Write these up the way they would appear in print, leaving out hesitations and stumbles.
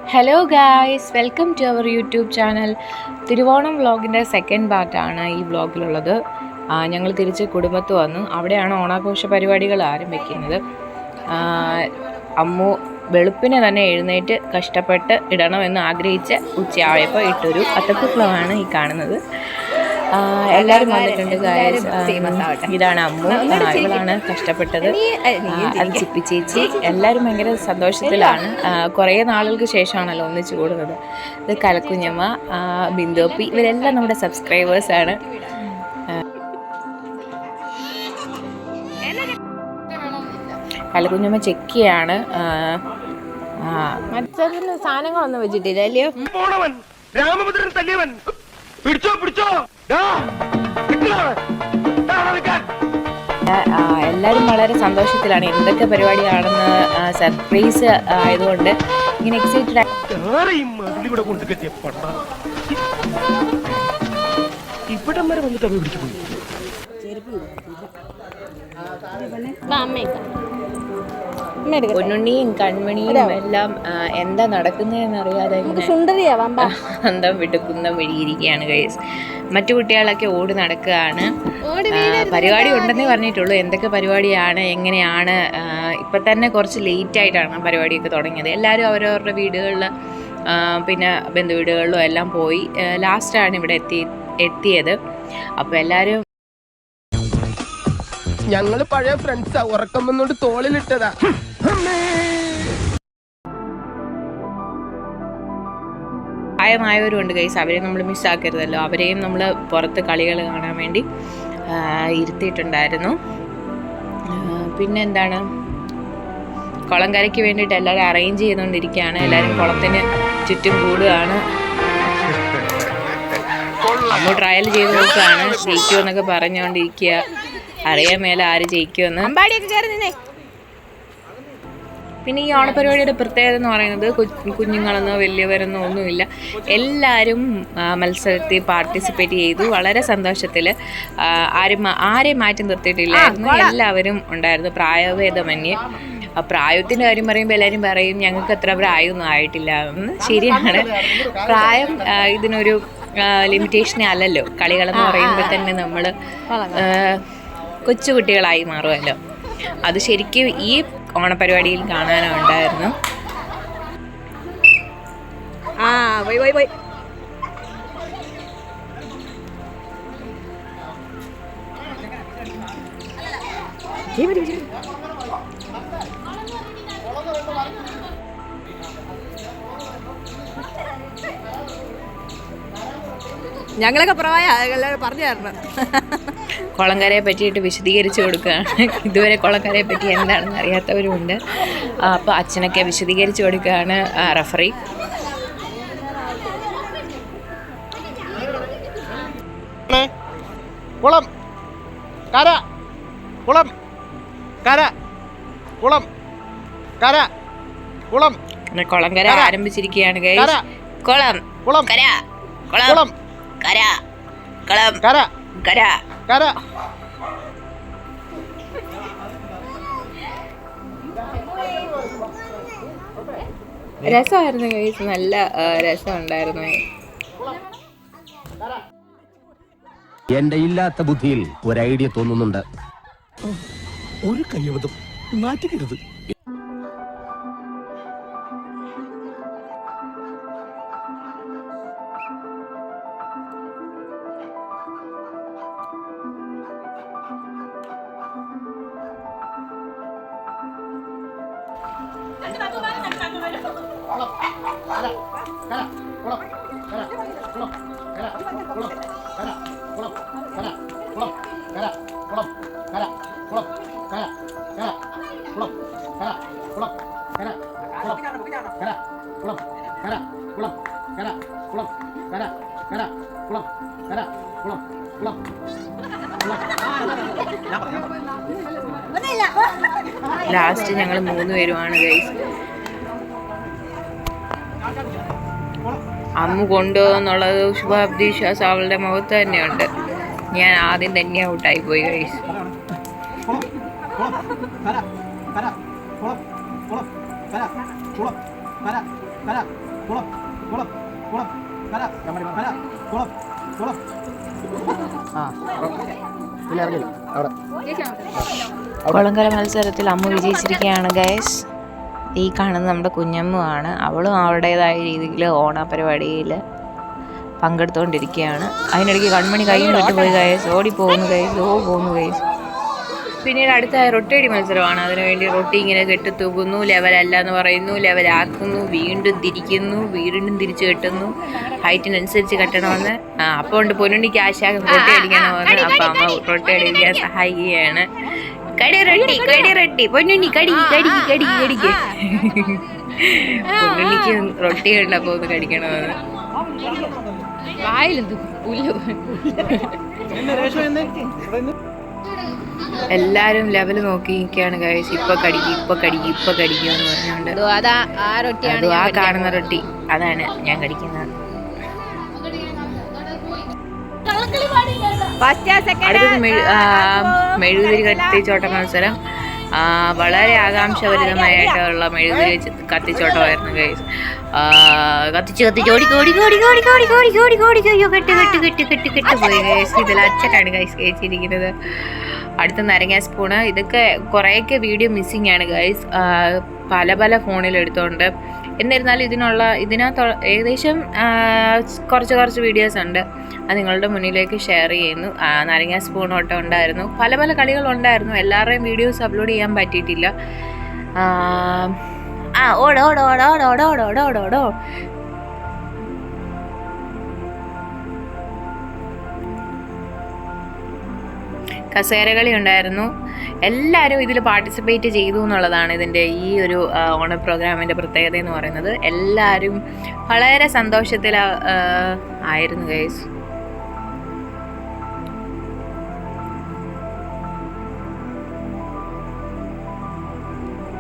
Hello guys, welcome to our YouTube channel. Thiruvonam വ്ളോഗിൻ്റെ second പാർട്ടാണ് ഈ വ്ളോഗിലുള്ളത്. ഞങ്ങൾ തിരിച്ച് കുടുംബത്ത് വന്നു. അവിടെയാണ് ഓണാഘോഷ പരിപാടികൾ ആരംഭിക്കുന്നത്. അമ്മു വെളുപ്പിനെ തന്നെ എഴുന്നേറ്റ് കഷ്ടപ്പെട്ട് ഇടണമെന്ന് ആഗ്രഹിച്ച് ഉച്ചയായപ്പോൾ ഇട്ടൊരു അത്തപ്പൂക്കളമാണ് ഈ കാണുന്നത്. എല്ലാവരും വന്നിട്ടുണ്ട് ഗായ്സ്. ഇതാണ് അമ്മു, ഇവളാണ് കഷ്ടപ്പെട്ടത്. അത് ചിപ്പി ചേച്ചി, എല്ലാവരും ഭയങ്കര സന്തോഷത്തിലാണ്. കുറേ നാളുകൾക്ക് ശേഷമാണല്ലോ ഒന്നിച്ചു കൂടുന്നത്. ഇത് കലക്കുഞ്ഞമ്മ, ബിന്ദോപ്പി, ഇവരെല്ലാം നമ്മുടെ സബ്സ്ക്രൈബേഴ്സാണ്. കലക്കുഞ്ഞമ്മ ചെക്കിയാണ്. മറ്റൊരു സാധനങ്ങളൊന്നും വെച്ചിട്ടില്ല അല്ലയോ? രാമഭദ്രൻ തല്ലിയവൻ പിടിച്ചോ പിടിച്ചോ. എല്ലാവരും വളരെ സന്തോഷത്തിലാണ്. എന്തൊക്കെ പരിപാടിയാണെന്ന് സർപ്രൈസ് ആയതുകൊണ്ട് ഇങ്ങനെ എക്സൈറ്റഡ് ആയി. ഇവിടം വരെ വന്നിട്ട് പിടിച്ചു പോയി. പൊന്നുണ്ണിയും കൺമണിയും എല്ലാം എന്താ നടക്കുന്നതെന്ന് അറിയാതെ അന്തം വിട്ട് കുന്തം വഴിയിരിക്കുകയാണ് ഗൈസ്. മറ്റു കുട്ടികളൊക്കെ ഓടി നടക്കുകയാണ്. പരിപാടി ഉണ്ടെന്നേ പറഞ്ഞിട്ടുള്ളൂ. എന്തൊക്കെ പരിപാടിയാണ്, എങ്ങനെയാണ്, ഇപ്പം തന്നെ കുറച്ച് ലേറ്റ് ആയിട്ടാണ് പരിപാടിയൊക്കെ തുടങ്ങിയത്. എല്ലാവരും അവരവരുടെ വീടുകളിൽ പിന്നെ ബന്ധു വീടുകളിലും എല്ലാം പോയി ലാസ്റ്റാണ് ഇവിടെ എത്തിയത്. അപ്പോൾ എല്ലാവരും ഞങ്ങള് പഴയ ഫ്രണ്ട്സാ, ഉറക്കം വന്നോണ്ട് തോളിലിട്ടതാ. പ്രായമായവരും ഉണ്ട് ഗൈസ്, അവരെ നമ്മൾ മിസ്സാക്കരുതല്ലോ. അവരെയും നമ്മൾ പുറത്ത് കളികൾ കാണാൻ വേണ്ടി ഇരുത്തിയിട്ടുണ്ടായിരുന്നു. പിന്നെ എന്താണ്, കുളംകരയ്ക്ക് വേണ്ടിയിട്ട് എല്ലാവരും അറേഞ്ച് ചെയ്തുകൊണ്ടിരിക്കുകയാണ്. എല്ലാവരും കുളത്തിന് ചുറ്റും കൂടുകയാണ്. നമ്മൾ ട്രയൽ ചെയ്ത് നോക്കുകയാണ്, ജയിക്കുമെന്നൊക്കെ പറഞ്ഞുകൊണ്ടിരിക്കുക. അറിയാൻ മേലെ ആര് ജയിക്കുമെന്ന്. അമ്പാടിയൊക്കെ കയറി നിന്നേ. പിന്നെ ഈ ഓണപരിപാടിയുടെ പ്രത്യേകത എന്ന് പറയുന്നത് കുഞ്ഞുങ്ങളെന്നോ വലിയവരെന്നോ ഒന്നുമില്ല, എല്ലാവരും മത്സരത്തിൽ പാർട്ടിസിപ്പേറ്റ് ചെയ്തു. വളരെ സന്തോഷത്തിൽ ആരെയും മാറ്റി നിർത്തിയിട്ടില്ലായിരുന്നു. എല്ലാവരും ഉണ്ടായിരുന്നു, പ്രായഭേദമന്യേ. പ്രായത്തിൻ്റെ കാര്യം പറയുമ്പോൾ എല്ലാവരും പറയും ഞങ്ങൾക്ക് അത്ര പ്രായമൊന്നും ആയിട്ടില്ല എന്ന്. ശരിയാണ്, പ്രായം ഇതിനൊരു ലിമിറ്റേഷൻ അല്ലല്ലോ. കളികളെന്ന് പറയുമ്പോൾ തന്നെ നമ്മൾ കൊച്ചുകുട്ടികളായി മാറുമല്ലോ. അത് ശരിക്കും ഈ ഓണപരിപാടിയിൽ കാണാനുണ്ടായിരുന്നു. ഞങ്ങളൊക്കെ പറഞ്ഞു തരണം. കുളംകരയെ പറ്റിയിട്ട് വിശദീകരിച്ച് കൊടുക്കുകയാണ്. ഇതുവരെ കുളംകരയെ പറ്റി എന്താണെന്ന് അറിയാത്തവരുമുണ്ട്. അപ്പോൾ അച്ഛനൊക്കെ വിശദീകരിച്ച് കൊടുക്കുകയാണ് റഫറി. കുളം കര, കുളം കര, കുളം കര, കുളം. കുളംകര ആരംഭിച്ചിരിക്കുകയാണ് ഗൈസ്. കുളം കുളം കര, കുളം കര, കുളം കര, കര കര. രസമായിരുന്നു ഗൈസ്, നല്ല രസമുണ്ടായിരുന്നു. എന്റെ ഇല്ലാത്ത ബുദ്ധിയിൽ ഒരു ഐഡിയ തോന്നുന്നുണ്ട്. ഒരു കയ്യബദ്ധം നാറ്റിക്കരുത്. ലാസ്റ്റ് ഞങ്ങൾ 3 പേരുമാണ് ഗൈസ്. അമ്മു കൊണ്ടുപോകുന്നുള്ളത് ശുഭാപ്തി വിശ്വാസം അവളുടെ മുഖത്ത് തന്നെയുണ്ട്. ഞാൻ ആദ്യം തന്നെ ഔട്ടായി പോയി ഗൈസ്. കുളങ്കര മത്സരത്തിൽ അമ്മ വിജയിച്ചിരിക്കുകയാണ് ഗൈസ്. ഈ കാണുന്നത് നമ്മുടെ കുഞ്ഞമ്മുവാണ്. അവളും അവളുടേതായ രീതിയിൽ ഓണപരിപാടിയിൽ പങ്കെടുത്തുകൊണ്ടിരിക്കുകയാണ്. അതിനിടയ്ക്ക് കൺമണി കൈയും വിട്ടുപോയി ഗൈസ്. ഓടിപ്പോകുന്നു ഗൈസ്. പോകുന്നു ഗൈസ്. പിന്നീട് അടുത്ത റൊട്ടിയടി മത്സരമാണ്. അതിനുവേണ്ടി റൊട്ടി ഇങ്ങനെ കെട്ടിത്തൂക്കുന്നു. ലെവലല്ല എന്ന് പറയുന്നു, ലെവലാക്കുന്നു, വീണ്ടും തിരിക്കുന്നു, വീണ്ടും തിരിച്ചു കെട്ടുന്നു. ഹൈറ്റിനനുസരിച്ച് കെട്ടണമെന്ന്. അപ്പോൾ ഉണ്ട് പൊന്നുണ്ണിക്ക് ആശാകം റൊട്ടി അടിക്കണമെന്ന്. അപ്പം അമ്മ റൊട്ടി അടിക്കാൻ സഹായിക്കുകയാണ്. കടി റൊട്ടി പൊന്നുണ്ണി കടിക്ക്. പൊന്നുണ്ണിക്ക് റൊട്ടി കണ്ടപ്പോൾ ഒന്ന് കടിക്കണമെന്ന്. എല്ലാരും ലെവൽ നോക്കി നിൽക്കുകയാണ് ഗൈസ്. ഇപ്പൊ കടിക്കും എന്ന് പറഞ്ഞുകൊണ്ട്. അതും ആ കാണുന്ന റൊട്ടി അതാണ് ഞാൻ കടിക്കുന്നത്. അടുത്തത് മെഴുകുതിരി കത്തിച്ചോട്ട മത്സരം. വളരെ ആകാംക്ഷഭരിതമായിട്ടുള്ള മെഴുകുതിരി കത്തിച്ചോട്ടമായിരുന്നു ഗൈസ്. കത്തിച്ച് പോയി ഗൈസ്. ഇതിൽ അച്ഛനാണ് ഗൈസ് കഴിച്ചിരിക്കുന്നത്. അടുത്ത നാരങ്ങ സ്പൂണ്. ഇതൊക്കെ കുറേയൊക്കെ വീഡിയോ മിസ്സിങ് ആണ് ഗൈസ്. പല ഫോണിൽ എടുത്തോണ്ട്. എന്നിരുന്നാലും ഇതിനകത്ത് ഏകദേശം കുറച്ച് വീഡിയോസ് ഉണ്ട്. അത് നിങ്ങളുടെ മുന്നിലേക്ക് ഷെയർ ചെയ്യുന്നു. നാരങ്ങ സ്പൂൺ ഓട്ടം ഉണ്ടായിരുന്നു. പല കളികളുണ്ടായിരുന്നു. എല്ലാവരുടെയും വീഡിയോസ് അപ്ലോഡ് ചെയ്യാൻ പറ്റിയിട്ടില്ല. ഓടോ കസേരകളി ഉണ്ടായിരുന്നു. എല്ലാവരും ഇതിൽ പാർട്ടിസിപ്പേറ്റ് ചെയ്തു എന്നുള്ളതാണ് ഇതിൻ്റെ ഈ ഒരു ഓണ പ്രോഗ്രാമിൻ്റെ പ്രത്യേകത എന്ന് പറയുന്നത്. എല്ലാവരും വളരെ സന്തോഷത്തിൽ ആയിരുന്നു ഗൈസ്.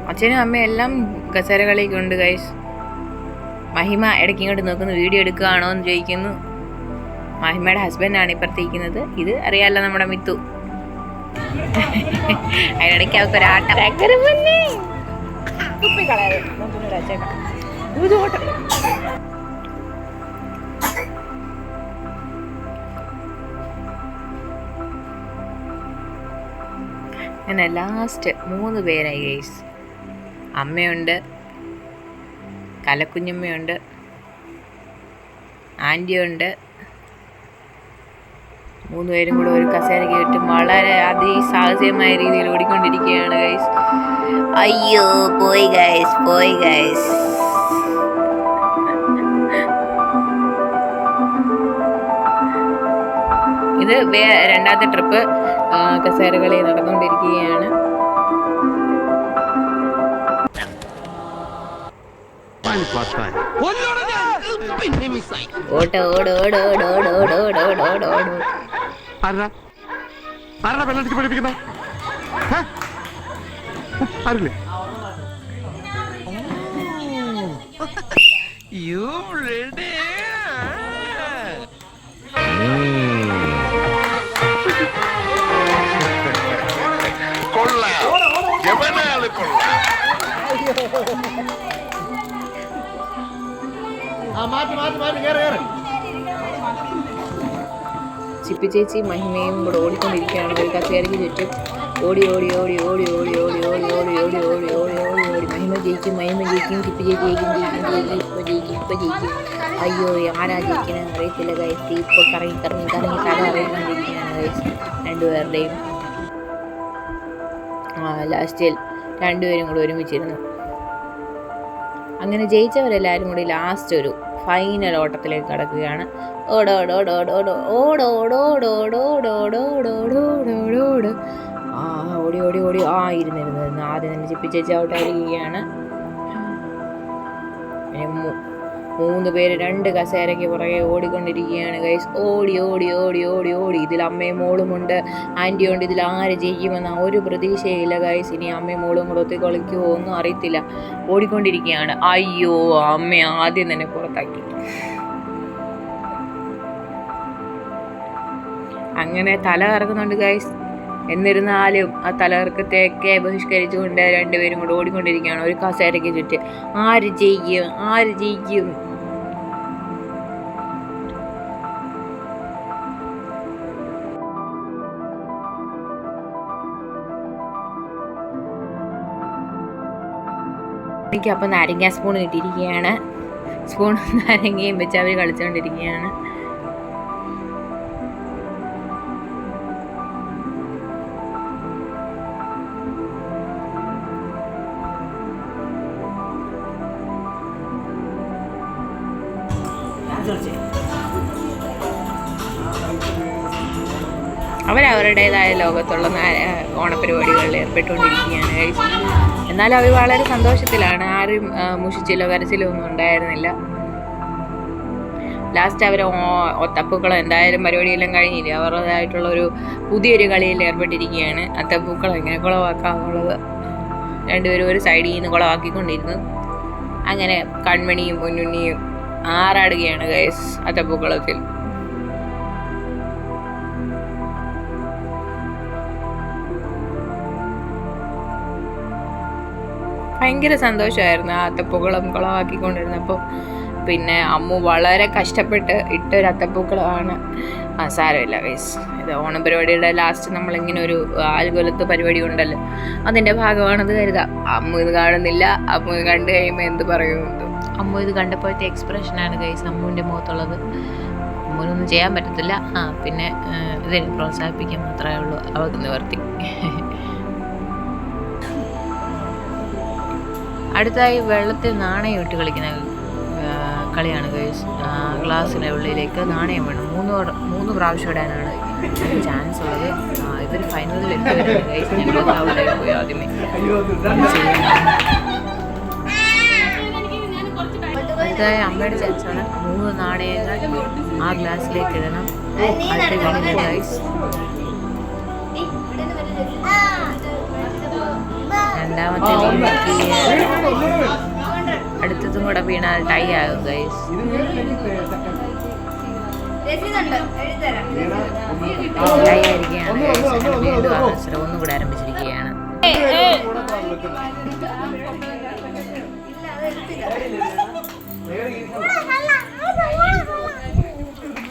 അച്ഛനും അമ്മയും എല്ലാം കസേരകളിയൊക്കെ ഉണ്ട് ഗൈസ്. മഹിമ ഇടയ്ക്ക് ഇങ്ങോട്ട് നോക്കുന്നു. വീഡിയോ എടുക്കുകയാണോ എന്ന് ചോദിക്കുന്നു. മഹിമയുടെ ഹസ്ബൻഡാണ് ഇപ്പുറത്തേക്കുന്നത്. ഇത് അറിയാമല്ലോ നമ്മുടെ മിത്തു. അതിനിടയ്ക്ക് അവർക്ക് ഒരാട്ടം. അങ്ങനെ ലാസ്റ്റ് 3 പേരായി ഗൈസ്. അമ്മയുണ്ട്, കലക്കുഞ്ഞമ്മയുണ്ട്, ആൻറ്റിയുണ്ട്. 3 പേരും കൂടെ ഒരു കസേരയ്ക്ക് ചുറ്റും വളരെ അതിസാഹസികമായ രീതിയിൽ ഓടിക്കൊണ്ടിരിക്കുകയാണ് ഗൈസ്. അയ്യോ പോയി ഗൈസ്. ഇത് രണ്ടാമത്തെ ട്രിപ്പ് കസേരകളി നടന്നുകൊണ്ടിരിക്കുകയാണ്. ഓടോ പഠിപ്പിക്കുന്ന ആരില്ലേ? ചിപ്പി ചേച്ചി മഹിമയും കൂടെ ഓടിക്കൊണ്ടിരിക്കുകയാണ്. ഒരു കസേരയ്ക്ക് ചുറ്റും ഓടി. മഹിമ ജയിക്കും. ചിപ്പി ചേച്ചി ജയിക്കും. അയ്യോ ആരാ ജയിക്കണമെന്ന് അറിയത്തില്ല ഗൈസ്. ഇപ്പോൾ കറങ്ങി കഥ അറിയിക്കൊണ്ടിരിക്കുകയാണ് ഗൈസ് രണ്ടുപേരുടെയും. ലാസ്റ്റിൽ 2 പേരും കൂടെ ഒരുമിച്ചിരുന്നു. അങ്ങനെ ജയിച്ചവരെല്ലാവരും കൂടി ലാസ്റ്റ് ഒരു ഫൈനൽ ഓട്ടത്തിലേക്ക് കടക്കുകയാണ്. ഓടി ഇരുന്നിരുന്നു. ആദ്യം തന്നെ ചിപ്പി ചേച്ചി ഔട്ടായിരിക്കുകയാണ്. പിന്നെ 3 പേര് 2 കസേരയ്ക്ക് പുറകെ ഓടിക്കൊണ്ടിരിക്കുകയാണ് ഗൈസ്. ഓടി. ഇതിൽ അമ്മയും മോളുമുണ്ട്, ആൻറ്റിയുണ്ട്. ഇതിൽ ആര് ജയിക്കുമെന്ന ഒരു പ്രതീക്ഷയില്ല ഗൈസ്. ഇനി അമ്മയും മോളും കൂടെ ഒത്തിക്കൊളിക്കുമോ ഒന്നും അറിയത്തില്ല. ഓടിക്കൊണ്ടിരിക്കുകയാണ്. അയ്യോ അമ്മ ആദ്യം തന്നെ പുറത്താക്കി. അങ്ങനെ തല കറങ്ങുന്നുണ്ട് ഗൈസ്. എന്നിരുന്നാലും ആ തലകർക്കത്തെയൊക്കെ ബഹിഷ്കരിച്ചുകൊണ്ട് രണ്ടുപേരും കൂടെ ഓടിക്കൊണ്ടിരിക്കുകയാണ് ഒരു കസേരയ്ക്ക് ചുറ്റും. ആര് ജയിക്കും, ആര് ജയിക്കും? എനിക്ക് അപ്പം നാരങ്ങ സ്പൂൺ കിട്ടിയിരിക്കുകയാണ്. സ്പൂണും നാരങ്ങയും വെച്ച് അവർ കളിച്ചുകൊണ്ടിരിക്കുകയാണ്. അവരവരുടേതായ ലോകത്തുള്ള ഓണപരിപാടികളിൽ ഏർപ്പെട്ടുകൊണ്ടിരിക്കുകയാണ് ഗൈസ്. എന്നാലും അവർ വളരെ സന്തോഷത്തിലാണ്. ആരും മുഷിച്ചിലോ കരച്ചിലോ ഒന്നും ഉണ്ടായിരുന്നില്ല. ലാസ്റ്റ് അവർ ഒത്തപ്പൂക്കളം എന്തായാലും പരിപാടിയെല്ലാം കഴിഞ്ഞില്ല. അവരുടേതായിട്ടുള്ള ഒരു പുതിയൊരു കളിയിൽ ഏർപ്പെട്ടിരിക്കുകയാണ്. അത്തപ്പൂക്കളം എങ്ങനെ കുളവാക്കാന്നുള്ളത് രണ്ടുപേരും ഒരു സൈഡിൽ നിന്ന് കുളവാക്കിക്കൊണ്ടിരുന്നു. അങ്ങനെ കൺമണിയും പൊന്നുണ്ണിയും ആറാടുകയാണ് ഗൈസ് അത്തപ്പൂക്കളത്തിൽ. ഭയങ്കര സന്തോഷമായിരുന്നു ആ അത്തപ്പൂക്കളം കുളമാക്കിക്കൊണ്ടിരുന്നപ്പോൾ. പിന്നെ അമ്മു വളരെ കഷ്ടപ്പെട്ട് ഇട്ടൊരു അത്തപ്പൂക്കളമാണ്. സാരമില്ല ഗൈസ്, ഇത് ഓണം പരിപാടിയുടെ ലാസ്റ്റ് നമ്മളിങ്ങനെ ഒരു ആൽകൊലത്ത് പരിപാടി ഉണ്ടല്ലോ, അതിൻ്റെ ഭാഗമാണെന്ന് കരുതാം. അമ്മു ഇത് കാണുന്നില്ല. അമ്മു ഇത് കണ്ടു കഴിയുമ്പോൾ എന്ത് പറയുമെന്ന്. അമ്മു ഇത് കണ്ടപ്പോഴത്തെ എക്സ്പ്രഷനാണ് ഗൈസ് അമ്മുവിൻ്റെ മുഖത്തുള്ളത്. അമ്മുവിനൊന്നും ചെയ്യാൻ പറ്റത്തില്ല. പിന്നെ ഇതിനെ പ്രോത്സാഹിപ്പിക്കാൻ മാത്രമേ ഉള്ളൂ അവർക്ക് നിവർത്തി. അടുത്തായി വെള്ളത്തിൽ നാണയം ഇട്ട് കളിക്കുന്ന കളിയാണ് ഗൈസ്. ഗ്ലാസ്സിൻ്റെ ഉള്ളിലേക്ക് നാണയം വേണം. മൂന്ന് പ്രാവശ്യം ഇടാനാണ് ചാൻസ് ഉള്ളത്. ഇവർ ഫൈനലിൽ എത്തിവരാണ് ഗൈസ്. ഞങ്ങൾ ഔട്ടായി പോയി ആദ്യമേ. അടുത്തതായി അമ്മയുടെ ചാൻസാണ്. 3 നാണയങ്ങൾ ആ ഗ്ലാസ്സിലേക്ക് ഇടണം. അടുത്ത ഗൈസ് രണ്ടാമത്തെ അടുത്തതും കൂടെ വീണാൽ ടൈ ആകും ഗൈസ്. ടൈ ആയിരിക്കുകയാണ് ഗൈസ്. വീണ്ടും ആ മത്സരം ഒന്നും കൂടെ ആരംഭിച്ചിരിക്കുകയാണ്.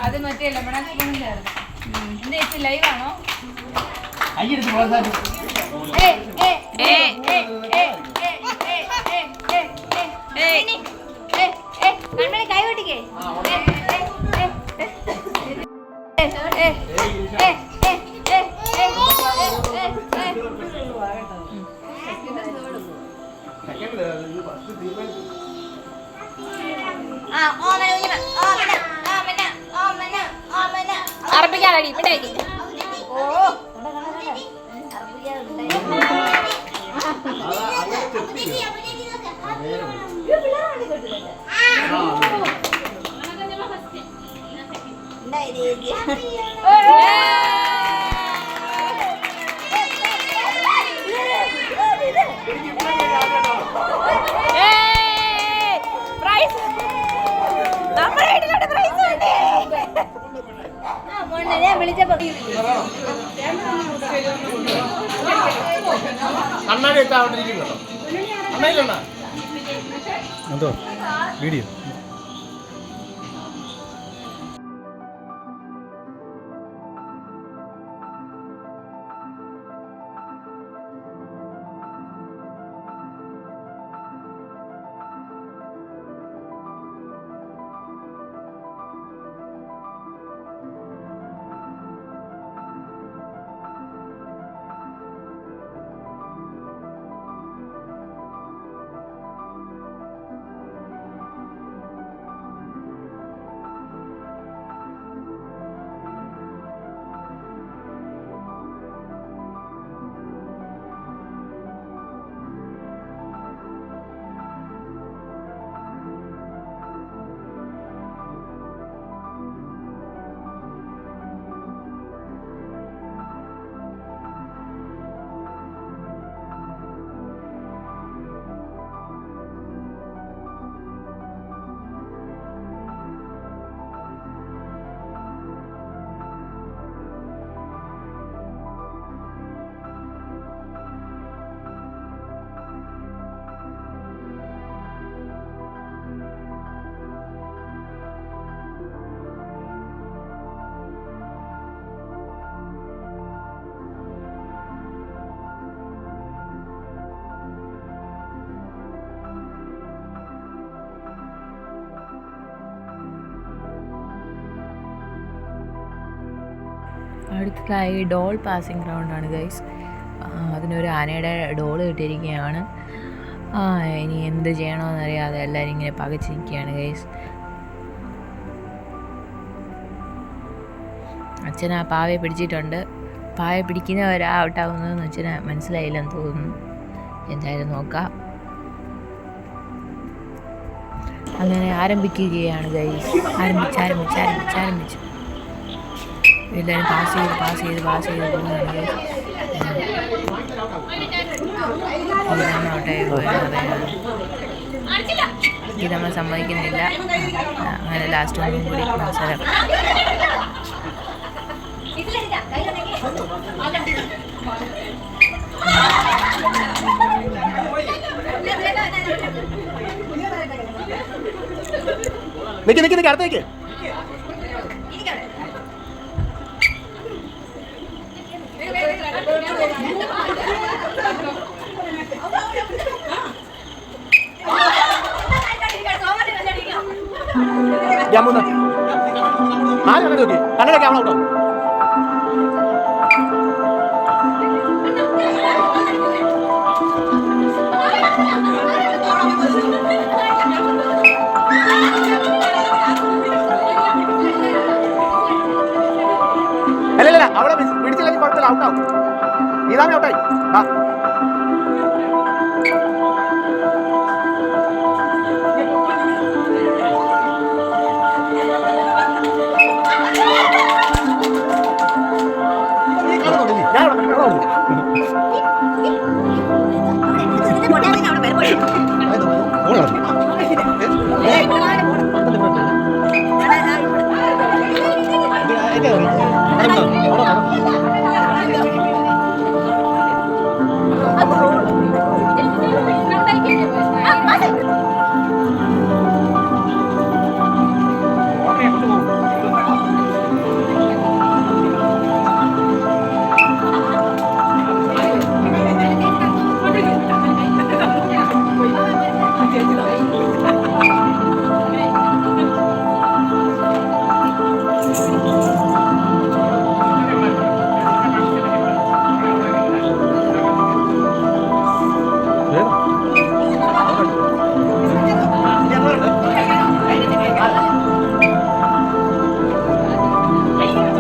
അത് മറ്റേ ലെമൺ സ്പൂണിന്റെ ലൈവാണോ? കൈ പൊട്ടിക്കേ. അറപ്പിക്കാടി ഇവിടെ ഓ അണ്ണാടി എത്താണ്ടിരിക്കുന്നു. അണ്ണയിലണ്ണ എന്തോ വീഡിയോ അടുത്തതായി ഡോൾ പാസിംഗ് ഗ്രൗണ്ടാണ് ഗൈസ്. അതിനൊരു ആനയുടെ ഡോള് കിട്ടിയിരിക്കുകയാണ്. ഇനി എന്ത് ചെയ്യണമെന്നറിയാതെ എല്ലാവരും ഇങ്ങനെ പകച്ചിരിക്കുകയാണ് ഗൈസ്. അച്ഛൻ ആ പാവയെ പിടിച്ചിട്ടുണ്ട്. പാവയെ പിടിക്കുന്നവരാ ഔട്ടാവുന്നതെന്ന് അച്ഛന് മനസ്സിലായില്ലെന്ന് തോന്നുന്നു. എന്തായാലും നോക്കാം. അങ്ങനെ ആരംഭിക്കുകയാണ് ഗൈസ്. ആരംഭിച്ചു എല്ലാവരും പാസ് ചെയ്ത് പോകുകയാണ് ഗൈസ്. ഇത് നമ്മൾ സമ്മതിക്കുന്നില്ല. അങ്ങനെ ലാസ്റ്റ് ഒന്നും കൂടി മത്സരം. നിക്ക് അടുത്തേക്ക്. കണ്ണടയ്ക്ക് അവളോ. അല്ലല്ല അവിടെ പിടിച്ചില്ലെങ്കിൽ കുഴപ്പമില്ല, ഔട്ടാവും. ഇതാണ് ഔട്ടായി.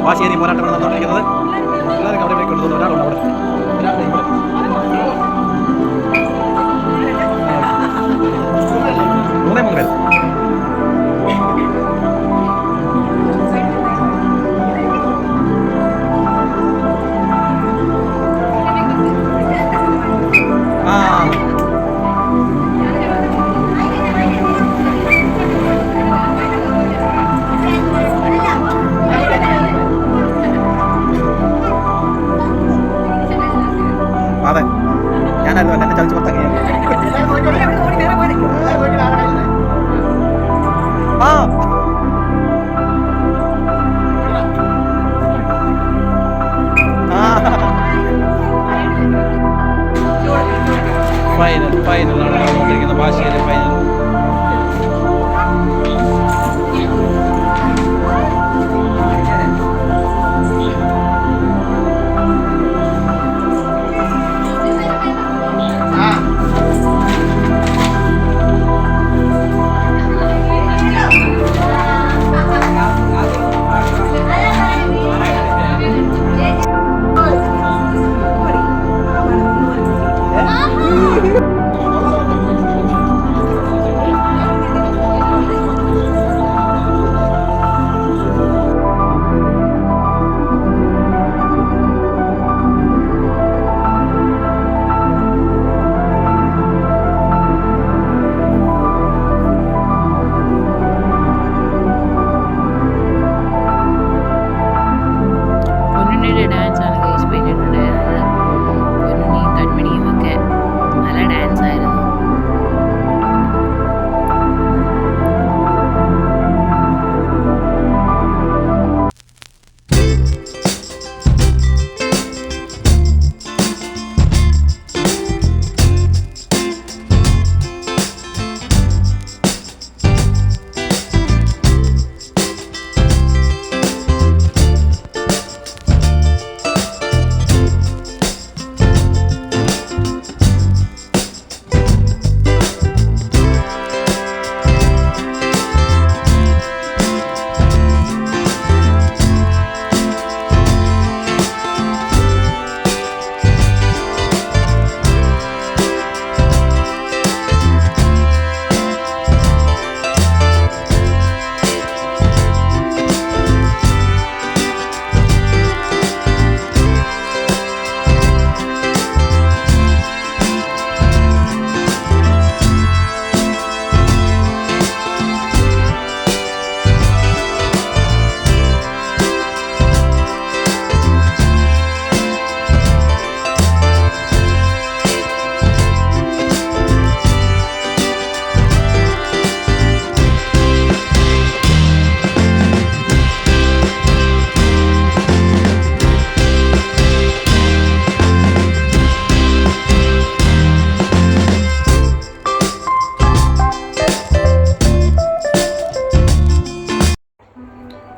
വാശിയേറി പോരാട്ടമാണ് നടന്നുകൊണ്ടിരിക്കുന്നത്. എല്ലാവരും കബഡിയിലേക്ക് കൊണ്ടുവന്നു. ഒരാളുണ്ട് അവിടെ. മൂന്നേ മൂന്ന് പേര്.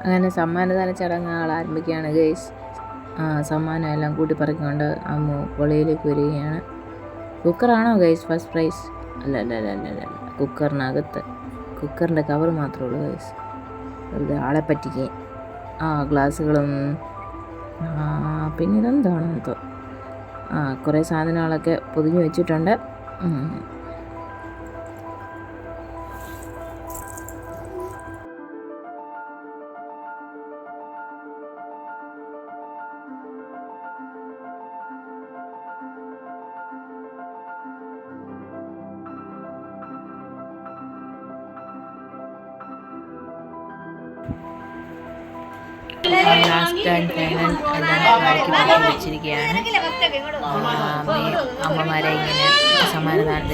അങ്ങനെ സമ്മാനദാന ചടങ്ങുകൾ ആരംഭിക്കുകയാണ് ഗൈസ്. സമ്മാനം എല്ലാം കൂട്ടിപ്പറക്കിക്കൊണ്ട് അമ്മു പൊളിയിലേക്ക് വരികയാണ്. കുക്കറാണോ ഗൈസ് ഫസ്റ്റ് പ്രൈസ്? അല്ല, കുക്കറിനകത്ത് കുക്കറിൻ്റെ കവർ മാത്രമേ ഉള്ളൂ ഗൈസ്. വെറുതെ ആളെ പറ്റിക്കുകയും ഗ്ലാസ്സുകളും പിന്നെ ഇതെന്താണോ എന്തോ കുറേ സാധനങ്ങളൊക്കെ പൊതിഞ്ഞു വെച്ചിട്ടുണ്ട്. ലാസ്റ്റ് ആൻഡ് ഫൈനൽ എല്ലാം ആക്കി വെച്ചിരിക്കുകയാണ്. അമ്മമാരെ ഇങ്ങനെ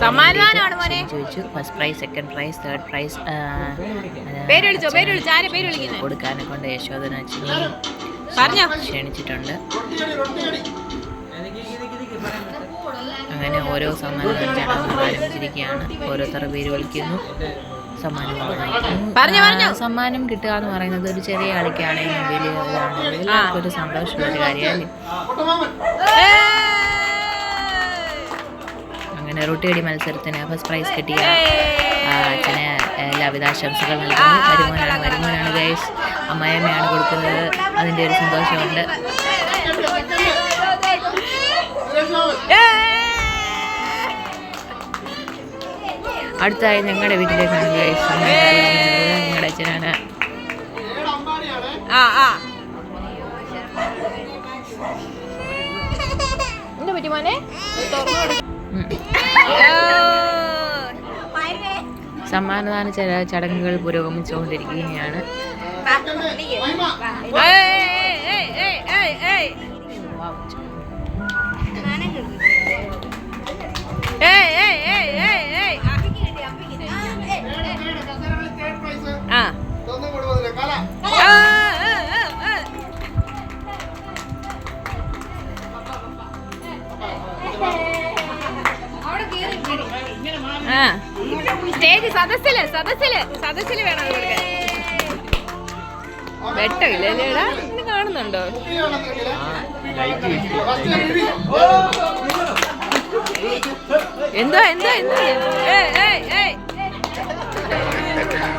സമ്മാനദാനം ചോദിച്ചു. First prize, second prize, third prize കൊടുക്കാനെ കൊണ്ട് യശോദന ക്ഷണിച്ചിട്ടുണ്ട്. അങ്ങനെ ഓരോ സമ്മാനദാന ചടങ്ങുകൾ ആരംഭിച്ചിരിക്കുകയാണ്. ഓരോരുത്തരുടെ പേര് വിളിക്കുന്നു. സമ്മാനം കിട്ടുക എന്ന് പറയുന്നത് ഒരു ചെറിയ കളിക്കാണെങ്കിൽ വലിയ ഇതാണ്. എല്ലാവർക്കും ഒരു സന്തോഷമുള്ളൊരു കാര്യമല്ലേ. അങ്ങനെ റൊട്ടിയടി മത്സരത്തിന് ഫസ്റ്റ് പ്രൈസ് കിട്ടിയ അച്ഛന് എല്ലാവിധ ആശംസകൾ നൽകുന്നു. മരുമോനാണ് ഗൈസ്. അമ്മായിയമ്മയാണ് കൊടുക്കുന്നത്. അതിൻ്റെ ഒരു സന്തോഷമുണ്ട്. അടുത്തായി ഞങ്ങളുടെ വീട്ടിലേക്കാണ് ഗൈസ്. ഞങ്ങളുടെ അച്ഛനാണ്. സമ്മാനദാന ചടങ്ങുകൾ പുരോഗമിച്ചുകൊണ്ടിരിക്കുകയാണ്. സ്റ്റേജ് സദസ്സില് വേണം കൊടുക്കാൻ. വെട്ടമില്ലേടാ, ഇന്ന് കാണുന്നുണ്ടോ? എന്തോ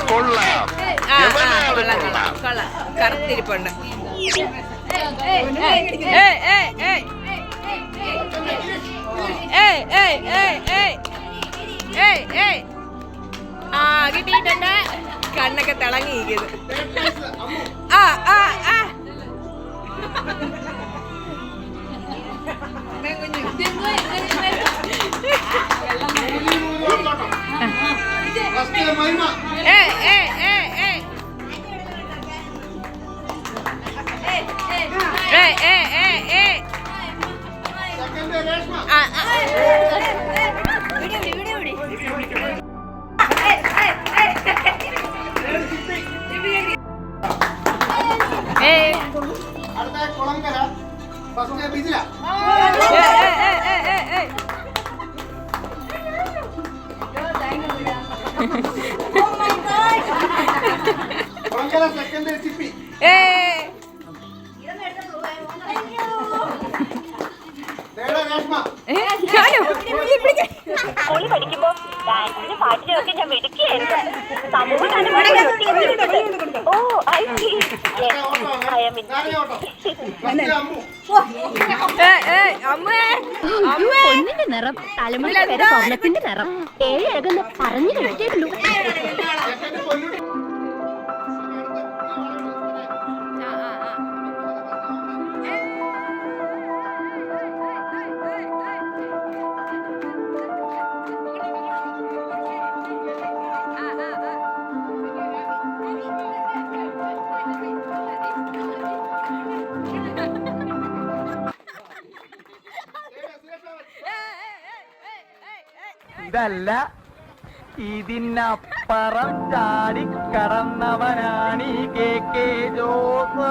കൊള്ളാം. കറുത്തിരിപ്പുണ്ട്. കിട്ടിയിട്ടുണ്ട്. കണ്ണൊക്കെ തിളങ്ങിയിരിക്കുന്നു. സ്കൂളിൽ പഠിക്കുമ്പോ ഡാൻസിന് പാട്ടിനൊക്കെ ഞാൻ മിടുക്കിയായിരുന്നു. പൊന്നിന്റെ നിറം തലമുറ വരെ സ്വർണത്തിന്റെ നിറം ഏഴഴകെന്ന് പറഞ്ഞു കേട്ടിട്ടുള്ളൂ. ഇതല്ല, ഇതിനപ്പുറം ചാടിക്കടന്നവനാണ് ഈ KK ജോസ്.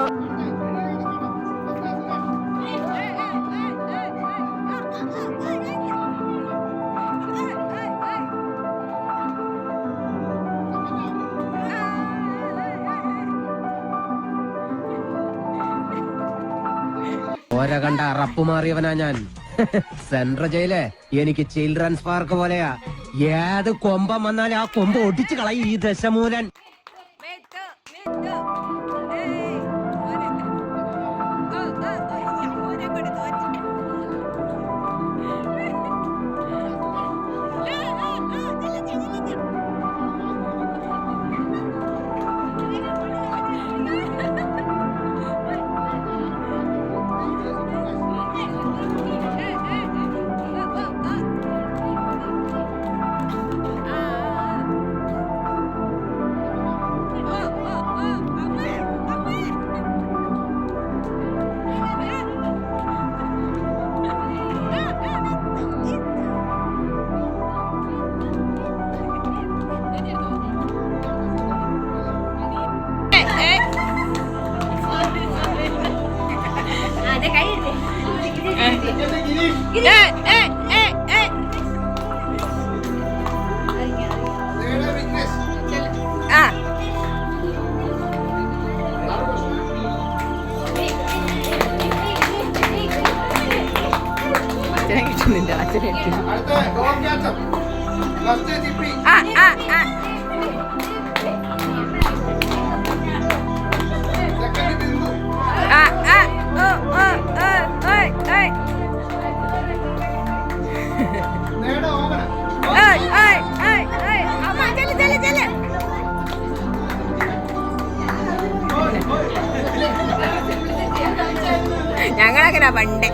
ഓര കണ്ട അറപ്പ് മാറിയവനാ ഞാൻ. സെൻട്രൽ ജയില് എനിക്ക് ചിൽഡ്രൻസ് പാർക്ക് പോലെയാ. ഏത് കൊമ്പം വന്നാലും ആ കൊമ്പ് ഒടിച്ചു കളയും ഈ ദശമൂലൻ. അച്ഛനെ കിട്ടുന്നില്ല. അച്ഛനെ ഞങ്ങളങ്ങനെ പണ്ടേ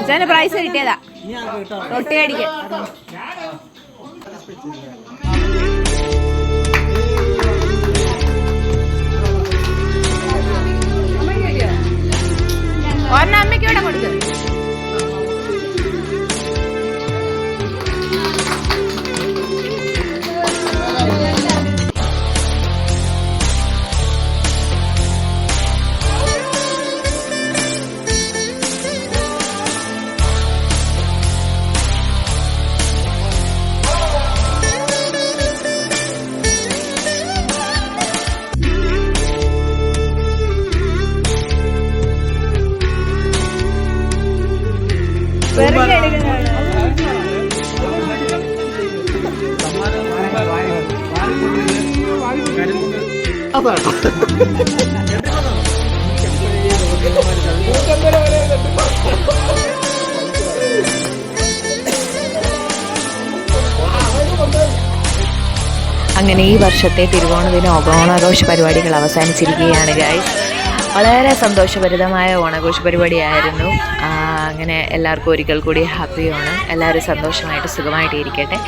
അച്ഛന് പ്രൈസ് കിട്ടിയതാ റൊട്ടി അടിക്കാൻ. ഒരെണ്ണം അമ്മയ്ക്ക് ഇവിടെ കൊടുക്ക്. അങ്ങനെ ഈ വർഷത്തെ തിരുവോണദിന ഓണാഘോഷ പരിപാടികൾ അവസാനിച്ചിരിക്കുകയാണ് ഗൈസ്. വളരെ സന്തോഷഭരിതമായ ഓണാഘോഷ പരിപാടിയായിരുന്നു. അങ്ങനെ എല്ലാവർക്കും ഒരിക്കൽ കൂടി ഹാപ്പി ഓണം. എല്ലാവരും സന്തോഷമായിട്ട് സുഖമായിട്ട് ഇരിക്കട്ടെ.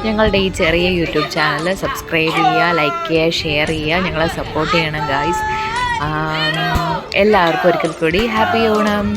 ഞങ്ങളുടെ ഈ ചെറിയ യൂട്യൂബ് ചാനൽ സബ്സ്ക്രൈബ് ചെയ്യുക, ലൈക്ക് ചെയ്യുക, ഷെയർ ചെയ്യുക, ഞങ്ങളെ സപ്പോർട്ട് ചെയ്യണം ഗൈസ്. എല്ലാവർക്കും ഒരിക്കൽ കൂടി ഹാപ്പി ഓണം.